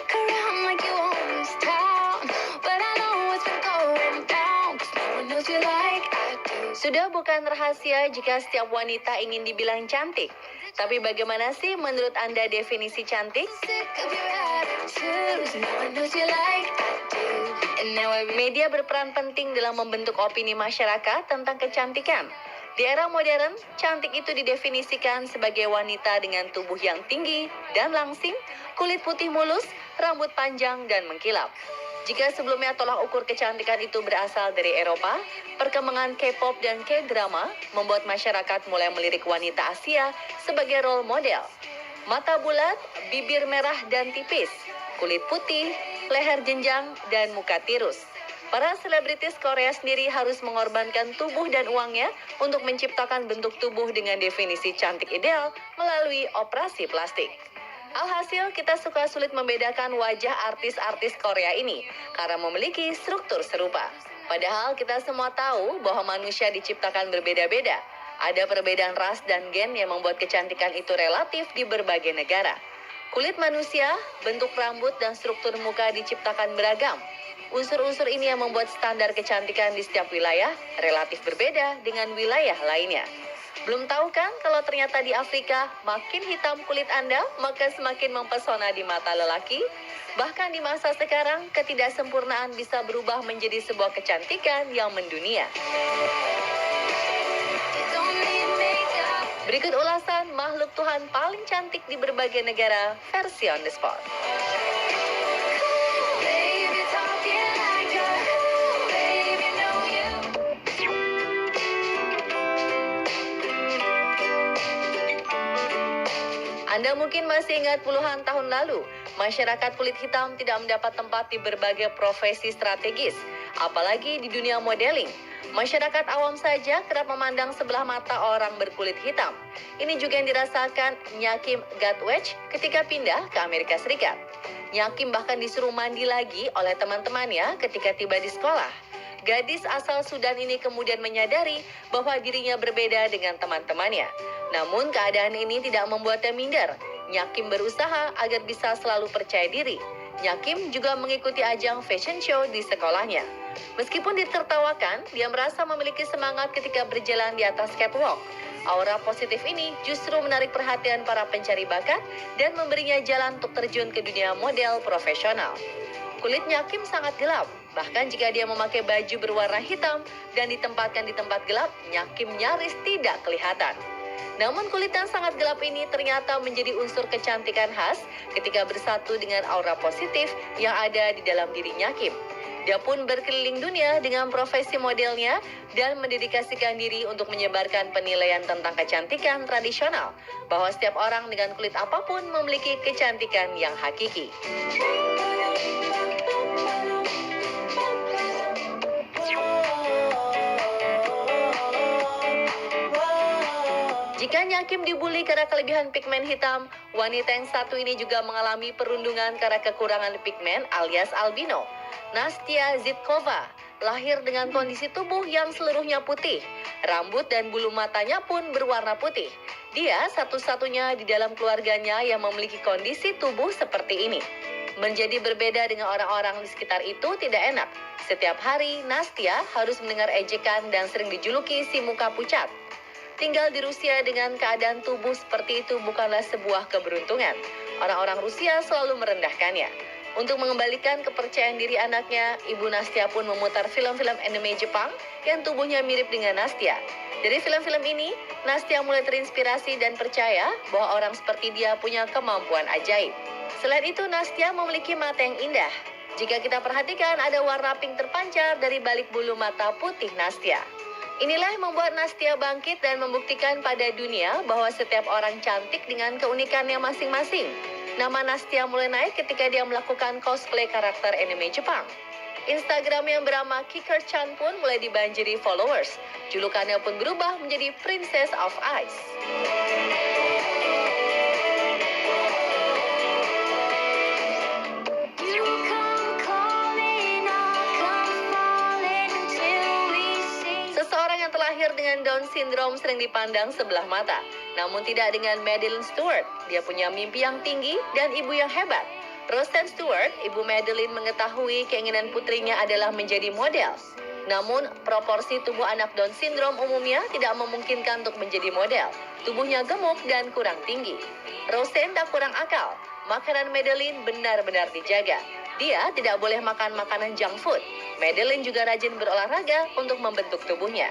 walk around like you own this town, but I know what's been going down, 'cause no one knows you like I do. Sudah bukan rahasia jika setiap wanita ingin dibilang cantik. Tapi bagaimana sih menurut Anda definisi cantik? Sick of your attitudes, no one knows you like I do. And now Media berperan penting dalam membentuk opini masyarakat tentang kecantikan. Di era modern, cantik itu didefinisikan sebagai wanita dengan tubuh yang tinggi dan langsing, kulit putih mulus, rambut panjang dan mengkilap. Jika sebelumnya tolak ukur kecantikan itu berasal dari Eropa, perkembangan K-pop dan K-drama membuat masyarakat mulai melirik wanita Asia sebagai role model. Mata bulat, bibir merah dan tipis, kulit putih, leher jenjang, dan muka tirus. Para selebritis Korea sendiri harus mengorbankan tubuh dan uangnya untuk menciptakan bentuk tubuh dengan definisi cantik ideal melalui operasi plastik. Alhasil, kita suka sulit membedakan wajah artis-artis Korea ini karena memiliki struktur serupa. Padahal kita semua tahu bahwa manusia diciptakan berbeda-beda. Ada perbedaan ras dan gen yang membuat kecantikan itu relatif di berbagai negara. Kulit manusia, bentuk rambut, dan struktur muka diciptakan beragam. Unsur-unsur ini yang membuat standar kecantikan di setiap wilayah relatif berbeda dengan wilayah lainnya. Belum tahu kan kalau ternyata di Afrika makin hitam kulit Anda, maka semakin mempesona di mata lelaki? Bahkan di masa sekarang, ketidaksempurnaan bisa berubah menjadi sebuah kecantikan yang mendunia. Berikut ulasan makhluk Tuhan paling cantik di berbagai negara versi on the spot. Anda mungkin masih ingat puluhan tahun lalu, masyarakat kulit hitam tidak mendapat tempat di berbagai profesi strategis, apalagi di dunia modeling. Masyarakat awam saja kerap memandang sebelah mata orang berkulit hitam. Ini juga yang dirasakan Nyakim Gatwech ketika pindah ke Amerika Serikat. Nyakim bahkan disuruh mandi lagi oleh teman-temannya ketika tiba di sekolah. Gadis asal Sudan ini kemudian menyadari bahwa dirinya berbeda dengan teman-temannya. Namun keadaan ini tidak membuatnya minder. Nyakim berusaha agar bisa selalu percaya diri. Nyakim juga mengikuti ajang fashion show di sekolahnya. Meskipun ditertawakan, dia merasa memiliki semangat ketika berjalan di atas catwalk. Aura positif ini justru menarik perhatian para pencari bakat dan memberinya jalan untuk terjun ke dunia model profesional. Kulit Nyakim sangat gelap. Bahkan jika dia memakai baju berwarna hitam dan ditempatkan di tempat gelap, Nyakim nyaris tidak kelihatan. Namun kulit yang sangat gelap ini ternyata menjadi unsur kecantikan khas ketika bersatu dengan aura positif yang ada di dalam diri Nyakim. Dia pun berkeliling dunia dengan profesi modelnya dan mendedikasikan diri untuk menyebarkan penilaian tentang kecantikan tradisional, bahwa setiap orang dengan kulit apapun memiliki kecantikan yang hakiki. Jika Nyakim dibully karena kelebihan pigmen hitam, wanita yang satu ini juga mengalami perundungan karena kekurangan pigmen alias albino. Nastia Zitkova lahir dengan kondisi tubuh yang seluruhnya putih. Rambut dan bulu matanya pun berwarna putih. Dia satu-satunya di dalam keluarganya yang memiliki kondisi tubuh seperti ini. Menjadi berbeda dengan orang-orang di sekitar itu tidak enak. Setiap hari, Nastia harus mendengar ejekan dan sering dijuluki si muka pucat. Tinggal di Rusia dengan keadaan tubuh seperti itu bukanlah sebuah keberuntungan. Orang-orang Rusia selalu merendahkannya. Untuk mengembalikan kepercayaan diri anaknya, Ibu Nastia pun memutar film-film anime Jepang yang tubuhnya mirip dengan Nastia. Dari film-film ini, Nastia mulai terinspirasi dan percaya bahwa orang seperti dia punya kemampuan ajaib. Selain itu, Nastia memiliki mata yang indah. Jika kita perhatikan, ada warna pink terpancar dari balik bulu mata putih Nastia. Inilah yang membuat Nastia bangkit dan membuktikan pada dunia bahwa setiap orang cantik dengan keunikannya masing-masing. Nama Nastia mulai naik ketika dia melakukan cosplay karakter anime Jepang. Instagram yang bernama Kicker-chan pun mulai dibanjiri followers. Julukannya pun berubah menjadi Princess of Ice. Seseorang yang terlahir dengan Down syndrome sering dipandang sebelah mata. Namun tidak dengan Madeline Stewart. Dia punya mimpi yang tinggi dan ibu yang hebat. Roseanne Stewart, ibu Madeline mengetahui keinginan putrinya adalah menjadi model. Namun, proporsi tubuh anak Down syndrome umumnya tidak memungkinkan untuk menjadi model. Tubuhnya gemuk dan kurang tinggi. Roseanne tak kurang akal. Makanan Madeline benar-benar dijaga. Dia tidak boleh makan makanan junk food. Madeline juga rajin berolahraga untuk membentuk tubuhnya.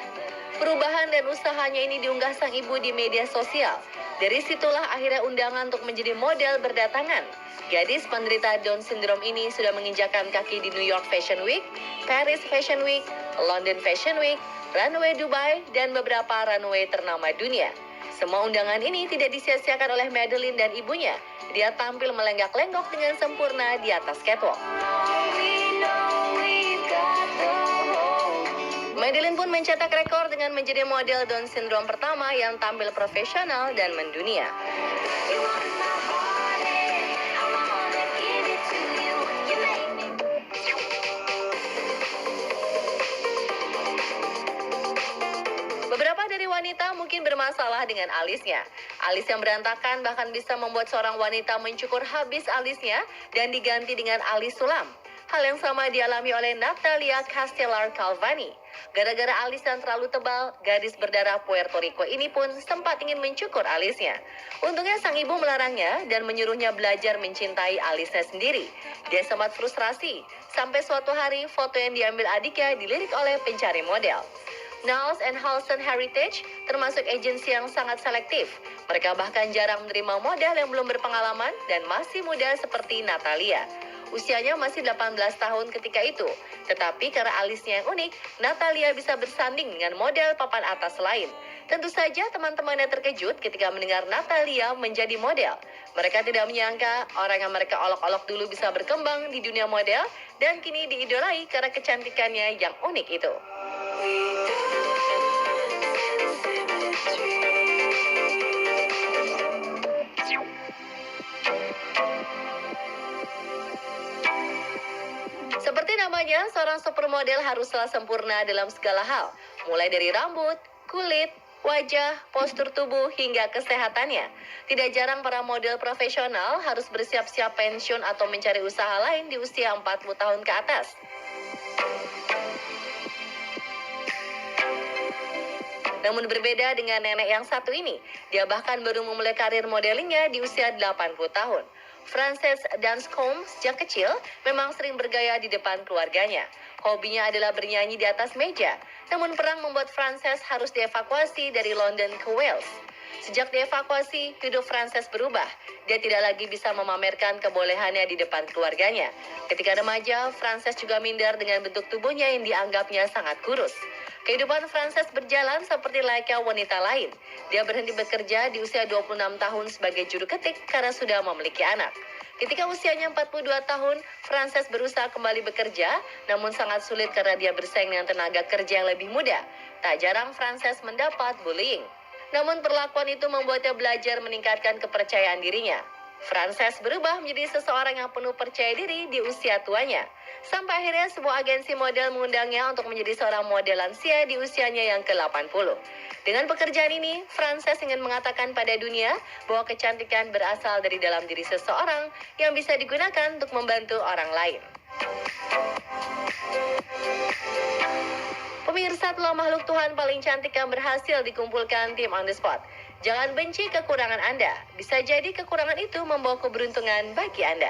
Perubahan dan usahanya ini diunggah sang ibu di media sosial. Dari situlah akhirnya undangan untuk menjadi model berdatangan. Gadis penderita Down syndrome ini sudah menginjakan kaki di New York Fashion Week, Paris Fashion Week, London Fashion Week, runway Dubai, dan beberapa runway ternama dunia. Semua undangan ini tidak disia-siakan oleh Madeline dan ibunya. Dia tampil melenggak-lenggok dengan sempurna di atas catwalk. Madeline pun mencetak rekor dengan menjadi model Down syndrome pertama yang tampil profesional dan mendunia. Beberapa dari wanita mungkin bermasalah dengan alisnya. Alis yang berantakan bahkan bisa membuat seorang wanita mencukur habis alisnya dan diganti dengan alis sulam. Hal yang sama dialami oleh Natalia Castellar-Calvani. Gara-gara alis yang terlalu tebal, gadis berdarah Puerto Rico ini pun sempat ingin mencukur alisnya. Untungnya sang ibu melarangnya dan menyuruhnya belajar mencintai alisnya sendiri. Dia sempat frustrasi, sampai suatu hari foto yang diambil adiknya dilirik oleh pencari model. Knowles & Halston Heritage termasuk agensi yang sangat selektif. Mereka bahkan jarang menerima model yang belum berpengalaman dan masih muda seperti Natalia. Usianya masih 18 tahun ketika itu. Tetapi karena alisnya yang unik, Natalia bisa bersanding dengan model papan atas lain. Tentu saja teman-temannya terkejut ketika mendengar Natalia menjadi model. Mereka tidak menyangka orang yang mereka olok-olok dulu bisa berkembang di dunia model dan kini diidolai karena kecantikannya yang unik itu. Seperti namanya, seorang supermodel haruslah sempurna dalam segala hal, mulai dari rambut, kulit, wajah, postur tubuh, hingga kesehatannya. Tidak jarang para model profesional harus bersiap-siap pensiun atau mencari usaha lain di usia 40 tahun ke atas. Namun berbeda dengan nenek yang satu ini, dia bahkan baru memulai karir modelingnya di usia 80 tahun. Frances Danscombe sejak kecil memang sering bergaya di depan keluarganya. Hobinya adalah bernyanyi di atas meja. Namun perang membuat Frances harus dievakuasi dari London ke Wales. Sejak dievakuasi, hidup Frances berubah. Dia tidak lagi bisa memamerkan kebolehannya di depan keluarganya. Ketika remaja, Frances juga minder dengan bentuk tubuhnya yang dianggapnya sangat kurus. Kehidupan Frances berjalan seperti layaknya wanita lain. Dia berhenti bekerja di usia 26 tahun sebagai juru ketik karena sudah memiliki anak. Ketika usianya 42 tahun, Frances berusaha kembali bekerja, namun sangat sulit karena dia bersaing dengan tenaga kerja yang lebih muda. Tak jarang Frances mendapat bullying. Namun perlakuan itu membuatnya belajar meningkatkan kepercayaan dirinya. Frances berubah menjadi seseorang yang penuh percaya diri di usia tuanya. Sampai akhirnya sebuah agensi model mengundangnya untuk menjadi seorang model lansia di usianya yang ke-80. Dengan pekerjaan ini, Frances ingin mengatakan pada dunia bahwa kecantikan berasal dari dalam diri seseorang yang bisa digunakan untuk membantu orang lain. Pemirsa, telah makhluk Tuhan paling cantik yang berhasil dikumpulkan tim On The Spot. Jangan benci kekurangan Anda. Bisa jadi kekurangan itu membawa keberuntungan bagi Anda.